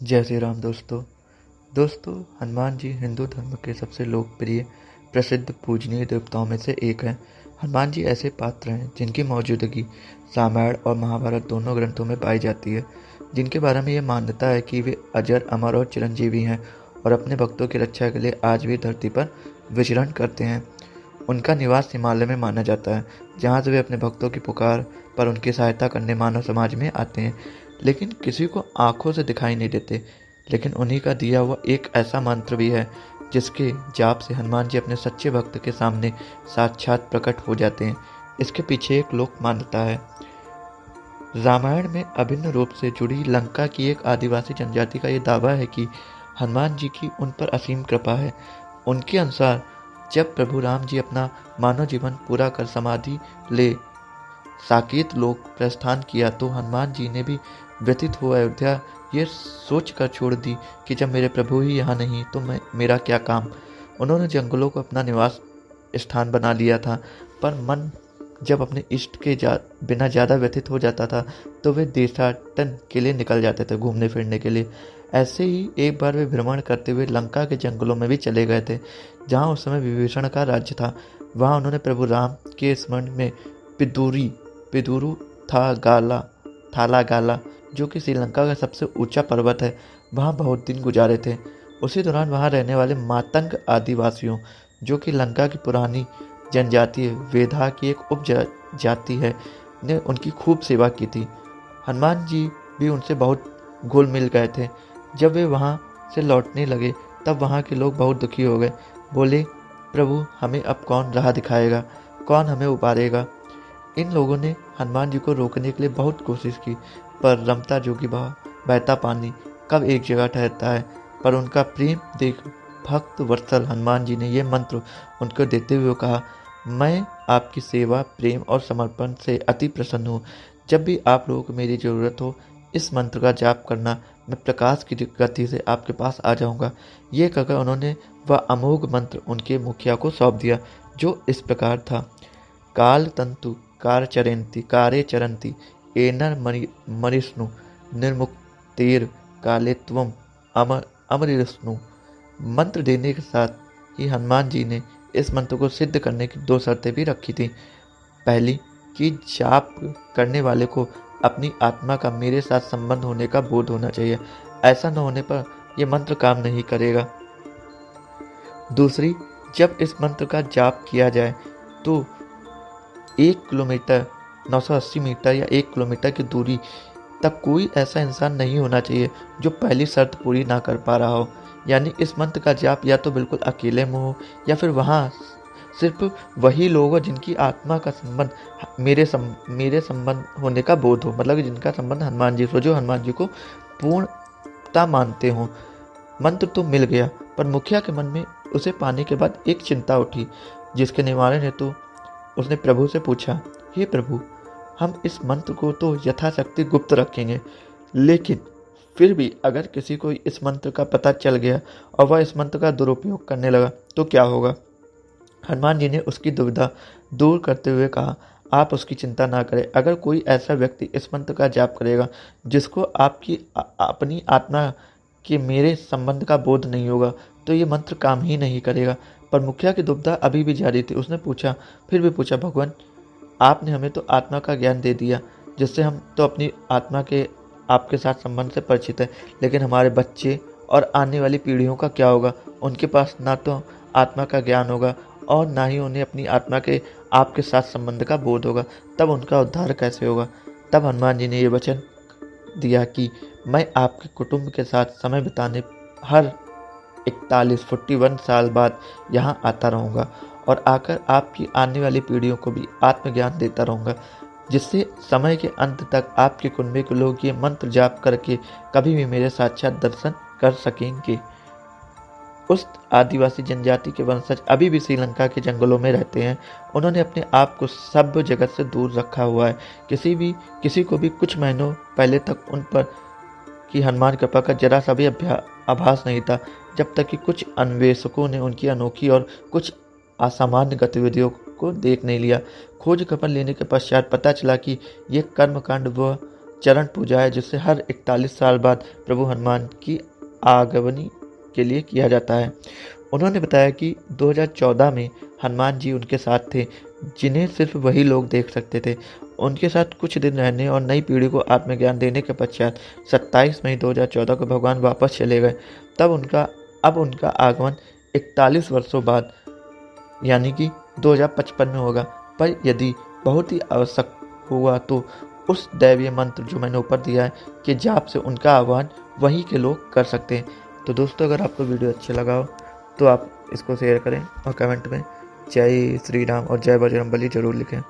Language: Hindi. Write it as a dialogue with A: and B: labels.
A: जय श्री राम दोस्तों हनुमान जी हिंदू धर्म के सबसे लोकप्रिय प्रसिद्ध पूजनीय देवताओं में से एक हैं। हनुमान जी ऐसे पात्र हैं जिनकी मौजूदगी रामायण और महाभारत दोनों ग्रंथों में पाई जाती है, जिनके बारे में यह मान्यता है कि वे अजर अमर और चिरंजीवी हैं और अपने भक्तों की रक्षा के लिए आज भी धरती पर विचरण करते हैं। उनका निवास हिमालय में माना जाता है, जहाँ से वे अपने भक्तों की पुकार पर उनकी सहायता करने मानव समाज में आते हैं, लेकिन किसी को आंखों से दिखाई नहीं देते। लेकिन उन्हीं का दिया हुआ एक ऐसा मंत्र भी है जिसके जाप से हनुमान जी अपने सच्चे भक्त के सामने साक्षात प्रकट हो जाते हैं। इसके पीछे एक लोक मान्यता है। रामायण में अभिन्न रूप से जुड़ी लंका की एक आदिवासी जनजाति का यह दावा है कि हनुमान जी की उन पर असीम कृपा है। उनके अनुसार जब प्रभु राम जी अपना मानव जीवन पूरा कर समाधि ले साकेत लोक प्रस्थान किया तो हनुमान जी ने भी व्यथित हो अयोध्या ये सोच कर छोड़ दी कि जब मेरे प्रभु ही यहाँ नहीं तो मेरा क्या काम। उन्होंने जंगलों को अपना निवास स्थान बना लिया था, पर मन जब अपने इष्ट के बिना ज़्यादा व्यथित हो जाता था तो वे देशाटन के लिए निकल जाते थे, घूमने फिरने के लिए। ऐसे ही एक बार वे भ्रमण करते हुए लंका के जंगलों में भी चले गए थे, जहाँ उस समय विभीषण का राज्य था। वहाँ उन्होंने प्रभु राम के स्मरण में पिदुरु थाला गाला, जो कि श्रीलंका का सबसे ऊंचा पर्वत है, वहाँ बहुत दिन गुजारे थे। उसी दौरान वहाँ रहने वाले मातंग आदिवासियों, जो कि लंका की पुरानी जनजाति वेधा की एक उप जाति है, ने उनकी खूब सेवा की थी। हनुमान जी भी उनसे बहुत घुल मिल गए थे। जब वे वहाँ से लौटने लगे तब वहाँ के लोग बहुत दुखी हो गए। बोले, प्रभु हमें अब कौन राह दिखाएगा, कौन हमें उबारेगा। इन लोगों ने हनुमान जी को रोकने के लिए बहुत कोशिश की, पर रमता जोगी बहता पानी कब एक जगह ठहरता है। पर उनका प्रेम देख भक्त वत्सल हनुमान जी ने यह मंत्र उनको देते हुए कहा, मैं आपकी सेवा, प्रेम और समर्पण से अति प्रसन्न हूँ। जब भी आप लोगों को मेरी ज़रूरत हो, इस मंत्र का जाप करना, मैं प्रकाश की गति से आपके पास आ जाऊँगा। ये कहकर उन्होंने वह अमोघ मंत्र उनके मुखिया को सौंप दिया, जो इस प्रकार था। काल तंतु कारे चरंती एनर मरिष्णु निर्मुक्तेर कालेत्वम अमरिष्णु। मंत्र देने के साथ ही हनुमान जी ने इस मंत्र को सिद्ध करने की 2 शर्तें भी रखी थी। पहली कि जाप करने वाले को अपनी आत्मा का मेरे साथ संबंध होने का बोध होना चाहिए, ऐसा न होने पर यह मंत्र काम नहीं करेगा। दूसरी, जब इस मंत्र का जाप किया जाए तो 1 किलोमीटर 980 मीटर या 1 किलोमीटर की दूरी तक कोई ऐसा इंसान नहीं होना चाहिए जो पहली शर्त पूरी ना कर पा रहा हो। यानी इस मंत्र का जाप या तो बिल्कुल अकेले में हो, या फिर वहाँ सिर्फ वही लोग हो जिनकी आत्मा का संबंध मेरे संबंध होने का बोध हो, मतलब जिनका संबंध हनुमान जी से, जो हनुमान जी को पूर्णता मानते हों। मंत्र तो मिल गया, पर मुखिया के मन में उसे पाने के बाद एक चिंता उठी, जिसके निवारण हेतु उसने प्रभु से पूछा, हे प्रभु, हम इस मंत्र को तो यथाशक्ति गुप्त रखेंगे, लेकिन फिर भी अगर किसी को इस मंत्र का पता चल गया और वह इस मंत्र का दुरुपयोग करने लगा तो क्या होगा। हनुमान जी ने उसकी दुविधा दूर करते हुए कहा, आप उसकी चिंता ना करें। अगर कोई ऐसा व्यक्ति इस मंत्र का जाप करेगा जिसको आपकी अपनी आत्मा के मेरे संबंध का बोध नहीं होगा, तो ये मंत्र काम ही नहीं करेगा। पर मुखिया की दुविधा अभी भी जारी थी। उसने फिर भी पूछा, भगवान, आपने हमें तो आत्मा का ज्ञान दे दिया, जिससे हम तो अपनी आत्मा के आपके साथ संबंध से परिचित है, लेकिन हमारे बच्चे और आने वाली पीढ़ियों का क्या होगा। उनके पास ना तो आत्मा का ज्ञान होगा और ना ही उन्हें अपनी आत्मा के आपके साथ संबंध का बोध होगा, तब उनका उद्धार कैसे होगा। तब हनुमान जी ने ये वचन दिया कि मैं आपके कुटुंब के साथ समय बिताने हर 41 साल बाद यहाँ आता रहूँगा और आकर आपकी आने वाली पीढ़ियों को भी आत्मज्ञान देता रहूँगा, जिससे समय के अंत तक आपके कुनबे के लोग ये मंत्र जाप करके कभी भी मेरे साक्षात दर्शन कर सकेंगे। उस आदिवासी जनजाति के वंशज अभी भी श्रीलंका के जंगलों में रहते हैं। उन्होंने अपने आप को सभ्य जगत से दूर रखा हुआ है। किसी को भी कुछ महीनों पहले तक उन पर कि हनुमान कृपा का जरा सा भी आभास नहीं था, जब तक कि कुछ अन्वेषकों ने उनकी अनोखी और कुछ असामान्य गतिविधियों को देख नहीं लिया। खोज खबर लेने के पश्चात पता चला कि ये कर्मकांड वह चरण पूजा है, जिसे हर 41 साल बाद प्रभु हनुमान की आगमनी के लिए किया जाता है। उन्होंने बताया कि 2014 में हनुमान जी उनके साथ थे, जिन्हें सिर्फ वही लोग देख सकते थे। उनके साथ कुछ दिन रहने और नई पीढ़ी को आत्मज्ञान देने के पश्चात 27 मई 2014 को भगवान वापस चले गए। अब उनका आगमन 41 वर्षों बाद यानी कि 2055 में होगा। पर यदि बहुत ही आवश्यक हुआ तो उस दैवीय मंत्र जो मैंने ऊपर दिया है कि जाप से उनका आह्वान वहीं के लोग कर सकते हैं। तो दोस्तों, अगर आपको वीडियो अच्छा लगा हो तो आप इसको शेयर करें और कमेंट में जय श्री राम और जय बजरंगबली जरूर लिखें।